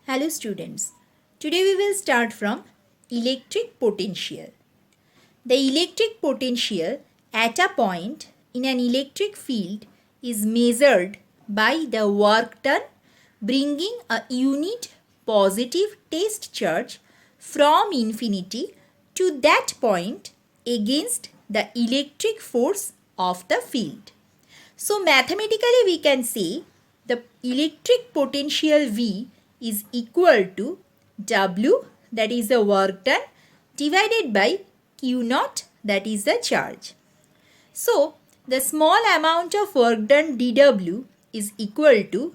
Hello students, today we will start from electric potential. The electric potential at a point in an electric field is measured by the work done bringing a unit positive test charge from infinity to that point against the electric force of the field. So mathematically we can say the electric potential V is equal to W, that is the work done, divided by Q naught, that is the charge. So the small amount of work done dW is equal to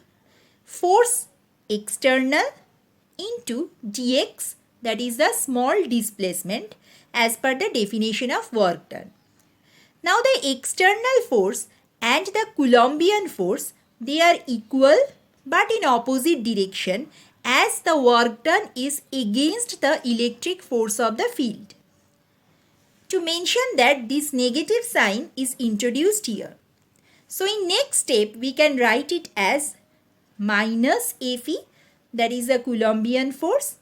force external into dx, that is the small displacement as per the definition of work done. Now the external force and the Coulombian force, they are equal but in opposite direction as the work done is against the electric force of the field. To mention that this negative sign is introduced here. So in next step we can write it as minus Fe, that is the Coulombian force,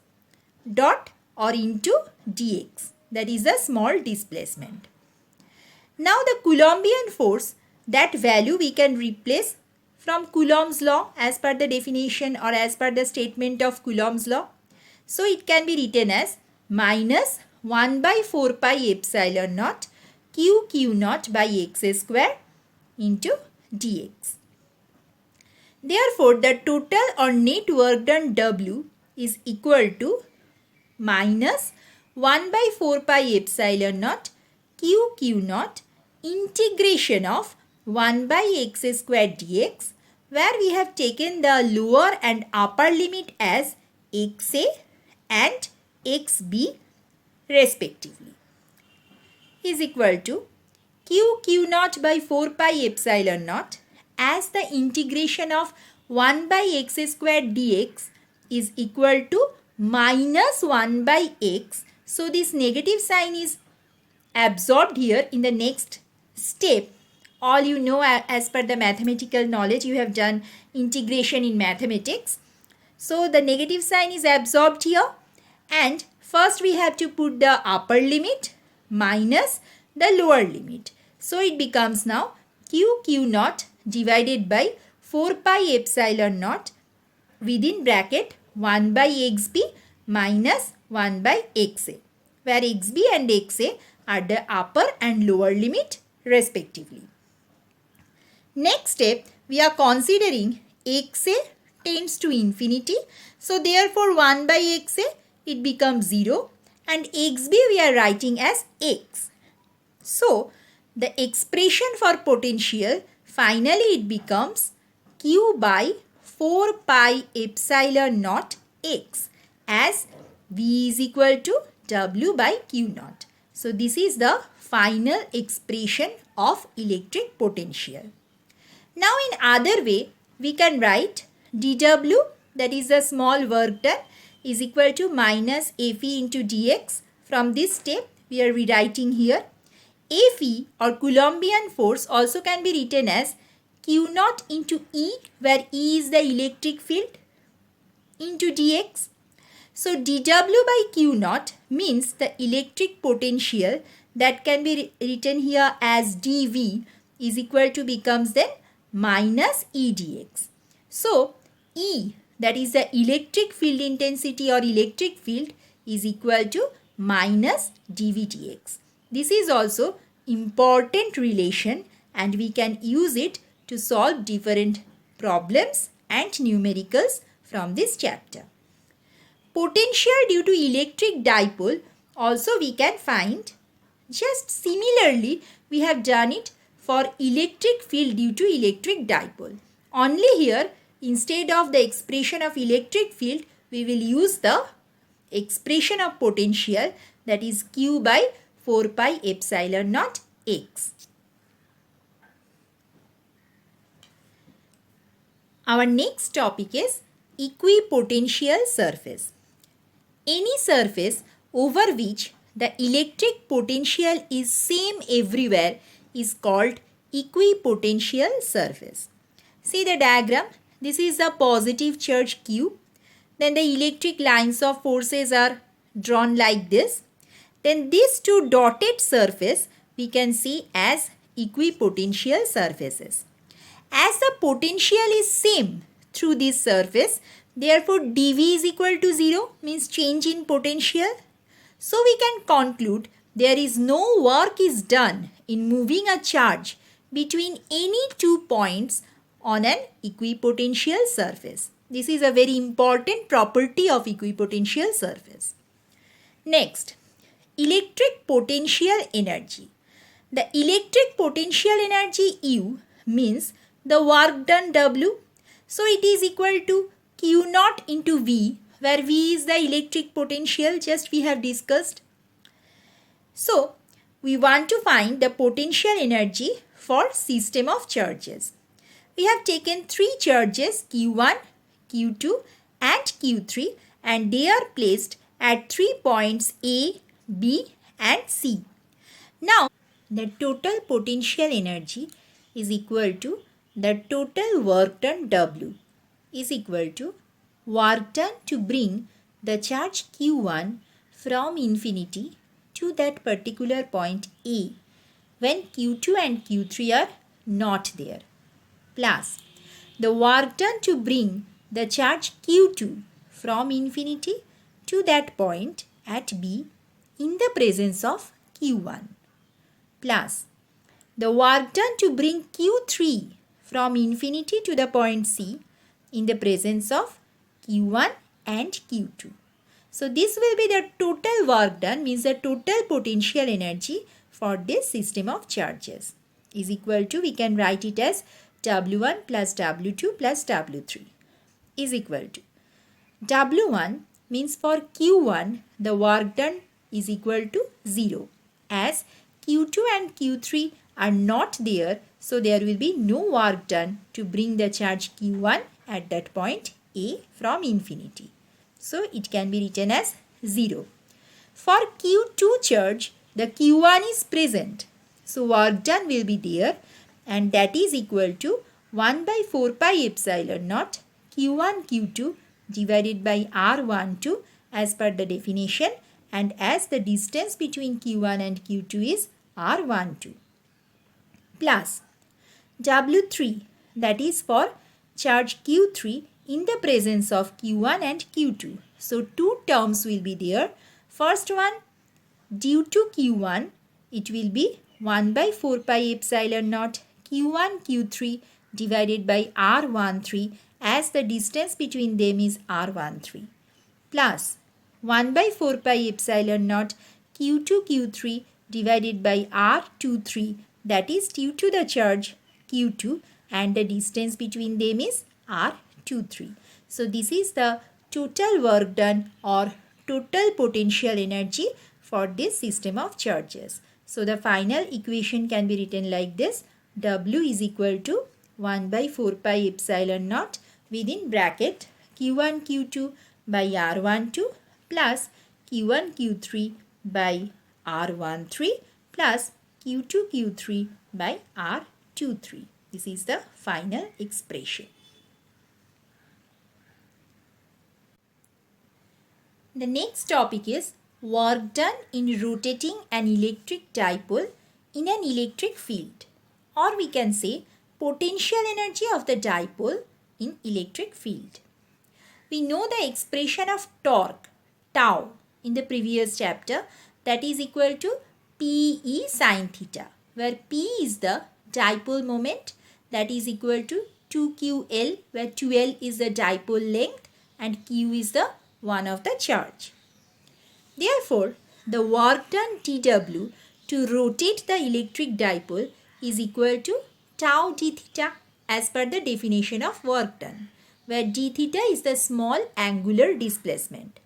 dot or into dx, that is a small displacement. Now the Coulombian force, that value we can replace from Coulomb's law as per the definition or as per the statement of Coulomb's law. So it can be written as minus 1 by 4 pi epsilon naught q naught by x square into dx. Therefore, the total or net work done W is equal to minus 1 by 4 pi epsilon naught q naught integration of 1 by x square dx, where we have taken the lower and upper limit as xa and xb respectively, is equal to q naught by 4 pi epsilon naught as the integration of 1 by x square dx is equal to minus 1 by x. So this negative sign is absorbed here in the next step. All you know, as per the mathematical knowledge, you have done integration in mathematics. So the negative sign is absorbed here, and first we have to put the upper limit minus the lower limit. So it becomes now q naught divided by 4 pi epsilon naught within bracket 1 by xb minus 1 by xa, where xb and xa are the upper and lower limit respectively. Next step, we are considering xa tends to infinity. So therefore 1 by xa, it becomes 0, and xb we are writing as x. So the expression for potential, finally it becomes q by 4 pi epsilon naught x, as v is equal to w by q naught. So this is the final expression of electric potential. Now in other way, we can write dw, that is the small work done, is equal to minus Fe into dx. From this step, we are rewriting here. Fe or Coulombian force also can be written as q naught into E, where E is the electric field, into dx. So dw by q naught means the electric potential, that can be written here as dv is equal to becomes then minus E dx. So E, that is the electric field intensity or electric field, is equal to minus dv dx. This is also important relation, and we can use it to solve different problems and numericals from this chapter. Potential due to electric dipole also we can find. Just similarly, we have done it for electric field due to electric dipole. Only here, instead of the expression of electric field, we will use the expression of potential, that is q by 4 pi epsilon naught x. Our next topic is equipotential surface. Any surface over which the electric potential is same everywhere is called equipotential surface. See the diagram. This is the positive charge q. then the electric lines of forces are drawn like this. Then these two dotted surface we can see as equipotential surfaces. As the potential is same through this surface, therefore dV is equal to 0, means change in potential. So we can conclude there is no work is done in moving a charge between any two points on an equipotential surface. This is a very important property of equipotential surface. Next, electric potential energy. The electric potential energy U means the work done W. So it is equal to Q naught into V, where V is the electric potential just we have discussed. So we want to find the potential energy for system of charges. We have taken three charges Q1, Q2 and Q3 and they are placed at 3 points A, B and C. Now the total potential energy is equal to the total work done W is equal to work done to bring the charge Q1 from infinity to that particular point A when Q2 and Q3 are not there, plus the work done to bring the charge Q2 from infinity to that point at B in the presence of Q1, plus the work done to bring Q3 from infinity to the point C in the presence of Q1 and Q2. So this will be the total work done, means the total potential energy for this system of charges is equal to, we can write it as W1 plus W2 plus W3 is equal to W1 means for Q1 the work done is equal to 0 as Q2 and Q3 are not there, so there will be no work done to bring the charge Q1 at that point A from infinity. So it can be written as 0. For Q2 charge, the Q1 is present. So work done will be there and that is equal to 1 by 4 pi epsilon naught Q1 Q2 divided by R12 as per the definition, and as the distance between Q1 and Q2 is R12, plus W3 that is for charge Q3 in the presence of Q1 and Q2. So two terms will be there. First one, due to Q1 it will be 1 by 4 pi epsilon naught Q1 Q3 divided by R13 as the distance between them is R13, plus 1 by 4 pi epsilon naught Q2 Q3 divided by R23 that is due to the charge Q2 and the distance between them is R23. So this is the total work done or total potential energy for this system of charges. So the final equation can be written like this: W is equal to 1 by 4 pi epsilon naught within bracket Q1 Q2 by R12 plus Q1 Q3 by R13 plus Q2 Q3 by R23. This is the final expression. The next topic is work done in rotating an electric dipole in an electric field, or we can say potential energy of the dipole in electric field. We know the expression of torque tau in the previous chapter, that is equal to Pe sin theta, where P is the dipole moment, that is equal to 2qL, where 2L is the dipole length and Q is the one of the charge. Therefore, the work done TW to rotate the electric dipole is equal to tau d theta as per the definition of work done, where d theta is the small angular displacement.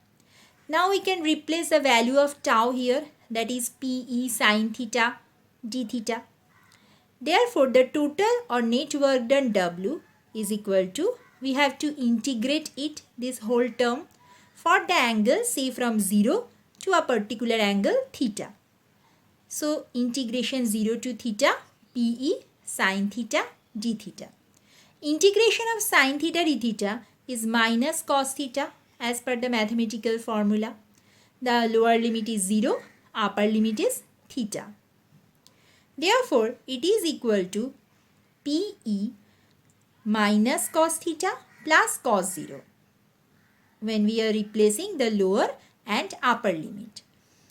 Now we can replace the value of tau here, that is Pe sin theta d theta. Therefore, the total or net work done W is equal to, we have to integrate it, this whole term, for the angle say from 0 to a particular angle theta. So integration 0 to theta Pe sin theta d theta. Integration of sin theta d theta is minus cos theta as per the mathematical formula. The lower limit is 0, upper limit is theta. Therefore, it is equal to PE minus cos theta plus cos 0 when we are replacing the lower and upper limit.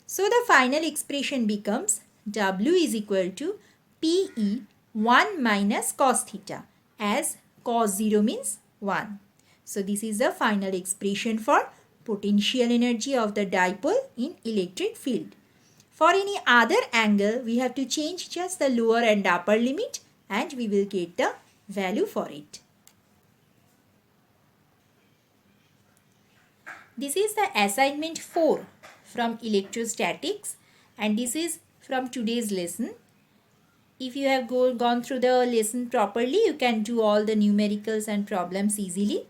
So the final expression becomes W is equal to PE 1 minus cos theta, as cos 0 means 1. So this is the final expression for potential energy of the dipole in electric field. For any other angle, we have to change just the lower and upper limit and we will get the value for it. This is the assignment 4 from electrostatics, and this is from today's lesson. If you have gone through the lesson properly, you can do all the numericals and problems easily.